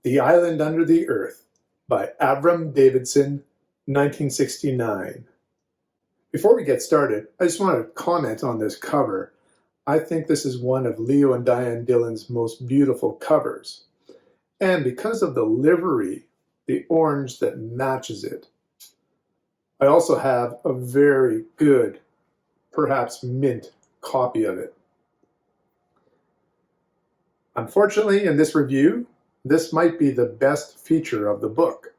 The Island Under the Earth by Avram Davidson, 1969. Before we get started, I just want to comment on this cover. I think this is one of Leo and Diane Dillon's most beautiful covers. And because of the livery, the orange that matches it, I also have a very good, perhaps mint, copy of it. Unfortunately, in this review, this might be the best feature of the book.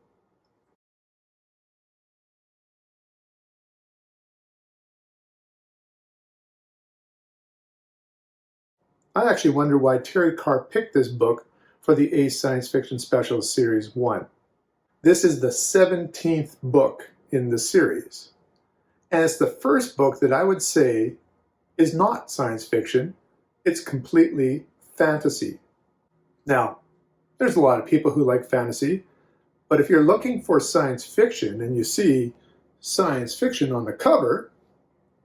I actually wonder why Terry Carr picked this book for the Ace Science Fiction Special Series 1. This is the 17th book in the series, and it's the first book that I would say is not science fiction. It's completely fantasy. Now, there's a lot of people who like fantasy, but if you're looking for science fiction and you see science fiction on the cover,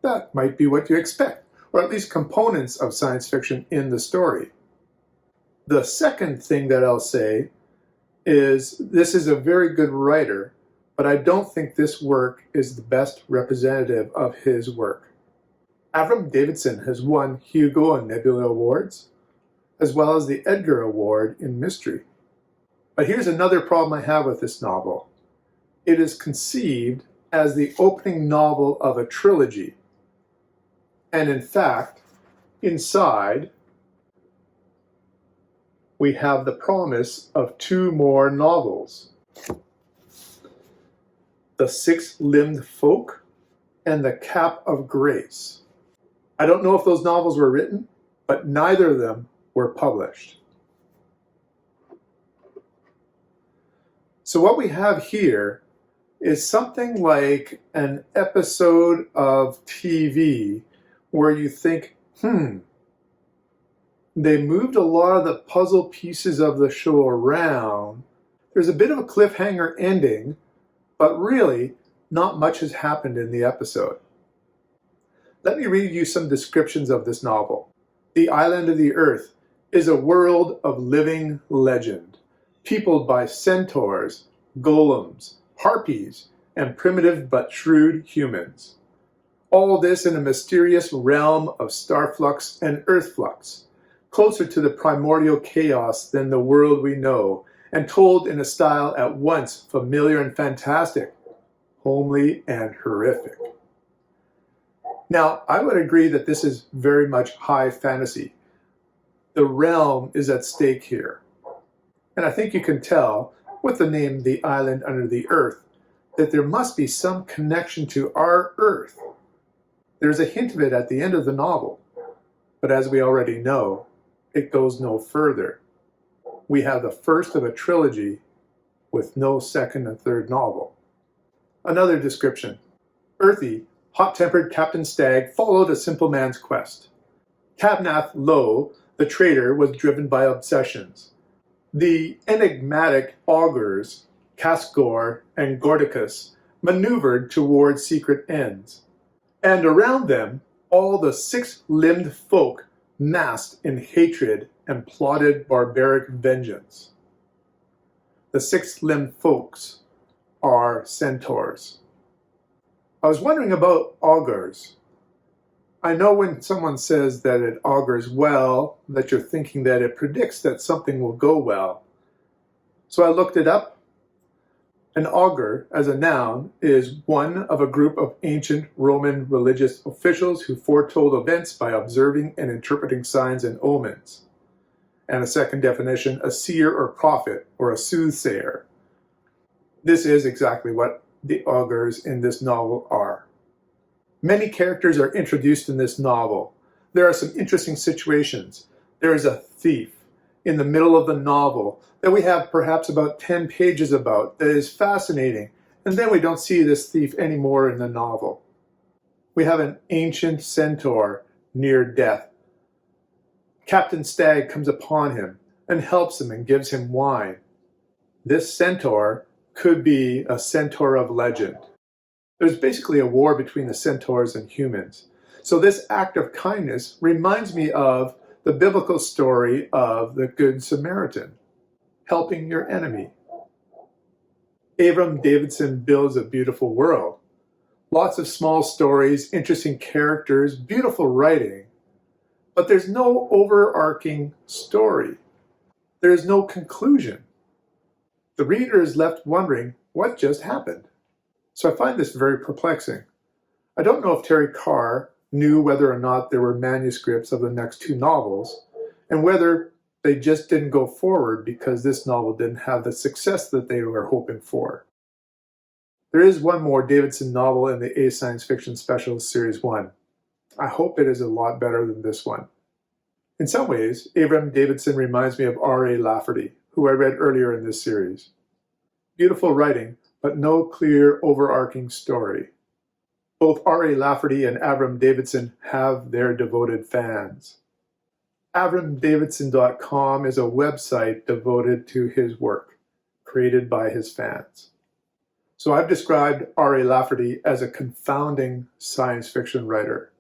that might be what you expect, or at least components of science fiction in the story. The second thing that I'll say is this is a very good writer, but I don't think this work is the best representative of his work. Avram Davidson has won Hugo and Nebula Awards, as well as the Edgar Award in Mystery. But here's another problem I have with this novel. It is conceived as the opening novel of a trilogy. And in fact, inside, we have the promise of 2 more novels. The Six-Limbed Folk and The Cap of Grace. I don't know if those novels were written, but neither of them were published. So what we have here is something like an episode of TV where you think, they moved a lot of the puzzle pieces of the show around. There's a bit of a cliffhanger ending, but really not much has happened in the episode. Let me read you some descriptions of this novel. The Island of the Earth is a world of living legend, peopled by centaurs, golems, harpies, and primitive but shrewd humans. All this in a mysterious realm of starflux and earthflux, closer to the primordial chaos than the world we know, and told in a style at once familiar and fantastic, homely and horrific. Now, I would agree that this is very much high fantasy. The realm is at stake here. And I think you can tell, with the name The Island Under the Earth, that there must be some connection to our Earth. There's a hint of it at the end of the novel, but as we already know, it goes no further. We have the first of a trilogy with no second and third novel. Another description. Earthy, hot-tempered Captain Stagg followed a simple man's quest. Tabnath Lowe, the trader, was driven by obsessions. The enigmatic augurs, Casgor and Gordicus, maneuvered toward secret ends. And around them, all the six-limbed folk massed in hatred and plotted barbaric vengeance. The six-limbed folks are centaurs. I was wondering about augurs. I know when someone says that it augurs well, that you're thinking that it predicts that something will go well. So I looked it up. An augur, as a noun, is one of a group of ancient Roman religious officials who foretold events by observing and interpreting signs and omens. And a second definition, a seer or prophet, or a soothsayer. This is exactly what the augurs in this novel are. Many characters are introduced in this novel. There are some interesting situations. There is a thief in the middle of the novel that we have perhaps about 10 pages about that is fascinating, and then we don't see this thief anymore in the novel. We have an ancient centaur near death. Captain Stagg comes upon him and helps him and gives him wine. This centaur could be a centaur of legend. There's basically a war between the centaurs and humans. So this act of kindness reminds me of the biblical story of the Good Samaritan. helping your enemy. Avram Davidson builds a beautiful world. Lots of small stories, interesting characters, beautiful writing. But there's no overarching story. There is no conclusion. The reader is left wondering what just happened. So I find this very perplexing. I don't know if Terry Carr knew whether or not there were manuscripts of the next two novels, and whether they just didn't go forward because this novel didn't have the success that they were hoping for. There is one more Davidson novel in the A Science Fiction Specialist Series 1. I hope it is a lot better than this one. In some ways, Avram Davidson reminds me of R.A. Lafferty, who I read earlier in this series. Beautiful writing, but no clear overarching story. Both R.A. Lafferty and Avram Davidson have their devoted fans. AvramDavidson.com is a website devoted to his work, created by his fans. So I've described R.A. Lafferty as a confounding science fiction writer.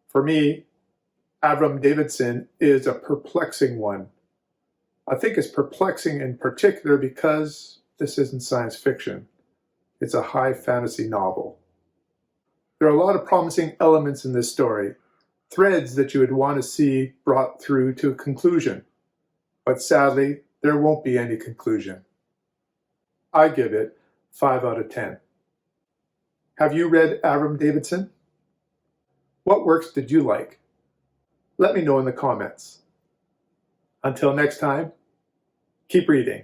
For me, Avram Davidson is a perplexing one. I think it's perplexing in particular because this isn't science fiction. It's a high fantasy novel. There are a lot of promising elements in this story, threads that you would want to see brought through to a conclusion. But sadly, there won't be any conclusion. I give it 5 out of 10. Have you read Avram Davidson? What works did you like? Let me know in the comments. Until next time, keep reading.